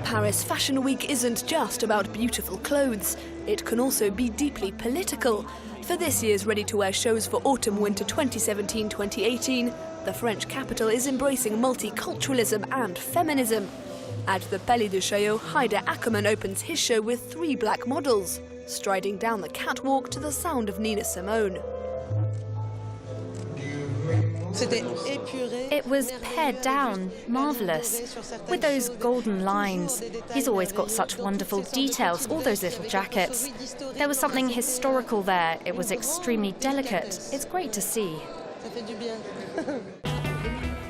Paris Fashion Week isn't just about beautiful clothes. It can also be deeply political. For this year's ready-to-wear shows for autumn-winter 2017-2018, the French capital is embracing multiculturalism and feminism. At the Palais de Chaillot, Hiver Ackerman opens his show with 3 black models, striding down the catwalk to the sound of Nina Simone. It was pared down, marvellous, with those golden lines. He's always got such wonderful details, all those little jackets. There was something historical there. It was extremely delicate. It's great to see.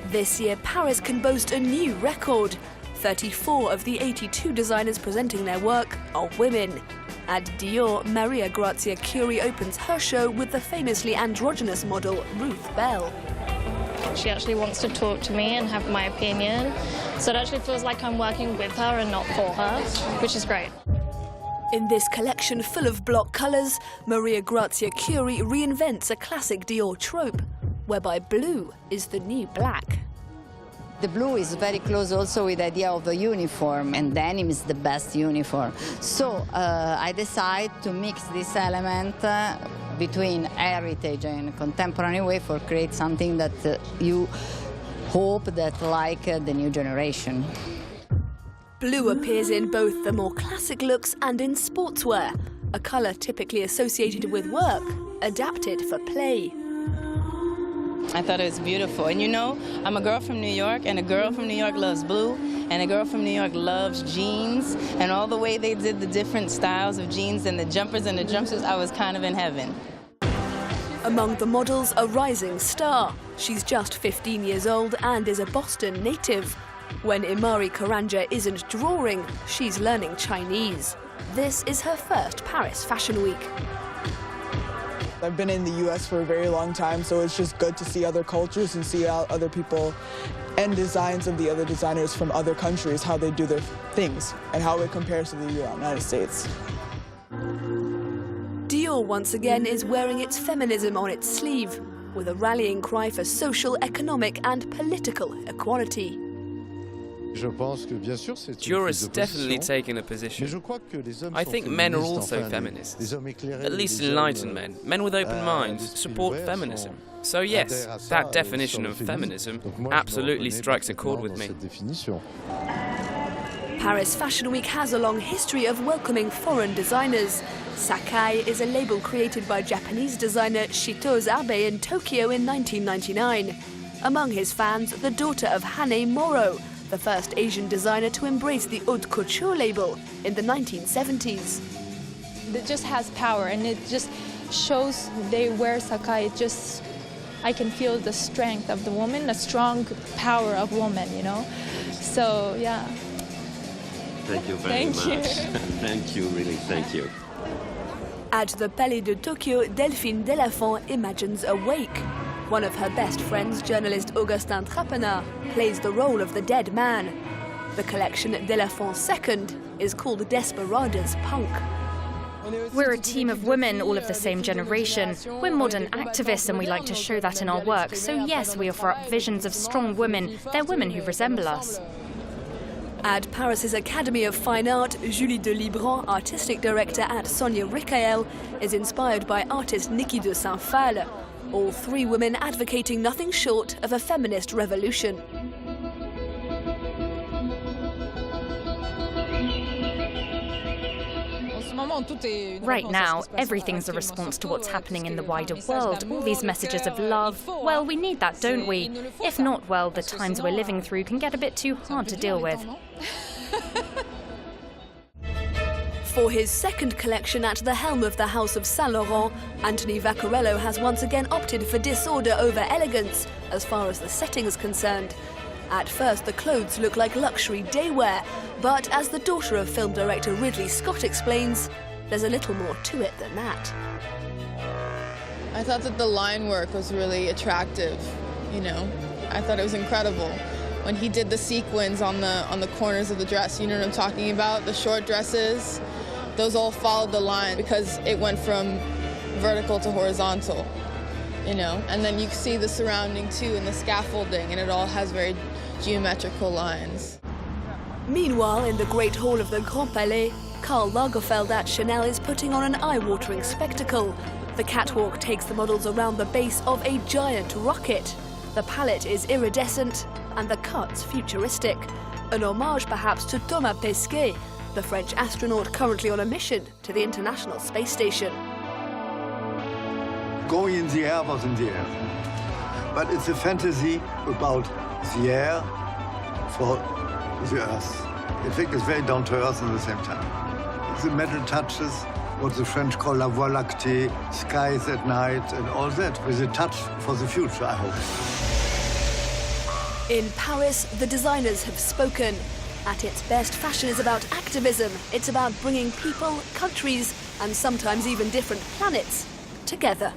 This year, Paris can boast a new record. 34 of the 82 designers presenting their work are women. At Dior, Maria Grazia Chiuri opens her show with the famously androgynous model Ruth Bell. She actually wants to talk to me and have my opinion, so it actually feels like I'm working with her and not for her, which is great. In this collection full of block colours, Maria Grazia Chiuri reinvents a classic Dior trope, whereby blue is the new black. The blue is very close also with the idea of a uniform, and denim is the best uniform. So I decided to mix this element between heritage and contemporary way for create something that you hope that like the new generation. Blue appears in both the more classic looks and in sportswear, a colour typically associated with work, adapted for play. I thought it was beautiful. And you know, I'm a girl from New York, and a girl from New York loves blue, and a girl from New York loves jeans, and all the way they did the different styles of jeans and the jumpers and the jumpsuits, I was kind of in heaven. Among the models, a rising star. She's just 15 years old and is a Boston native. When Imari Karanja isn't drawing, she's learning Chinese. This is her first Paris Fashion Week. I've been in the US for a very long time, so it's just good to see other cultures and see how other people and designs of the other designers from other countries, how they do their things and how it compares to the United States. Dior once again is wearing its feminism on its sleeve, with a rallying cry for social, economic and political equality. Dior has definitely taken a position. I think men are also feminists. At least enlightened men, men with open minds, support feminism. So yes, that definition of feminism absolutely strikes a chord with me. Paris Fashion Week has a long history of welcoming foreign designers. Sakai is a label created by Japanese designer Shitozu Abe in Tokyo in 1999. Among his fans, the daughter of Hane Moro, the first Asian designer to embrace the haute couture label in the 1970s. It just has power, and it just shows they wear Sakai. I can feel the strength of the woman, the strong power of woman, you know. So, yeah. Thank you very much. You. Thank you, really, thank you. At the Palais de Tokyo, Delphine Delafont imagines a wake. One of her best friends, journalist Augustin Trapenard, plays the role of the dead man. The collection Delafont Second is called Desperadas Punk. We're a team of women, all of the same generation. We're modern activists and we like to show that in our work. So yes, we offer up visions of strong women. They're women who resemble us. At Paris's Academy of Fine Art, Julie de Libran, artistic director at Sonia Rickael, is inspired by artist Niki de Saint-Phal. All 3 women advocating nothing short of a feminist revolution. Right now, everything's a response to what's happening in the wider world. All these messages of love. Well, we need that, don't we? If not, well, the times we're living through can get a bit too hard to deal with. For his second collection at the helm of the House of Saint Laurent, Anthony Vaccarello has once again opted for disorder over elegance as far as the setting is concerned. At first, the clothes look like luxury daywear, but as the daughter of film director Ridley Scott explains, there's a little more to it than that. I thought that the line work was really attractive, you know. I thought it was incredible. When he did the sequins on the corners of the dress, you know what I'm talking about? The short dresses, those all followed the line because it went from vertical to horizontal, you know. And then you see the surrounding too and the scaffolding, and it all has very geometrical lines. Meanwhile, in the Great Hall of the Grand Palais, Karl Lagerfeld at Chanel is putting on an eye-watering spectacle. The catwalk takes the models around the base of a giant rocket. The palette is iridescent and the cuts futuristic. An homage perhaps to Thomas Pesquet, the French astronaut currently on a mission to the International Space Station. Going in the air was in the air. But it's a fantasy about the air for the Earth. I think it's very down to earth at the same time. The metal touches, what the French call la voie lactée, skies at night and all that, with a touch for the future, I hope. In Paris, the designers have spoken. At its best, fashion is about activism. It's about bringing people, countries, and sometimes even different planets together.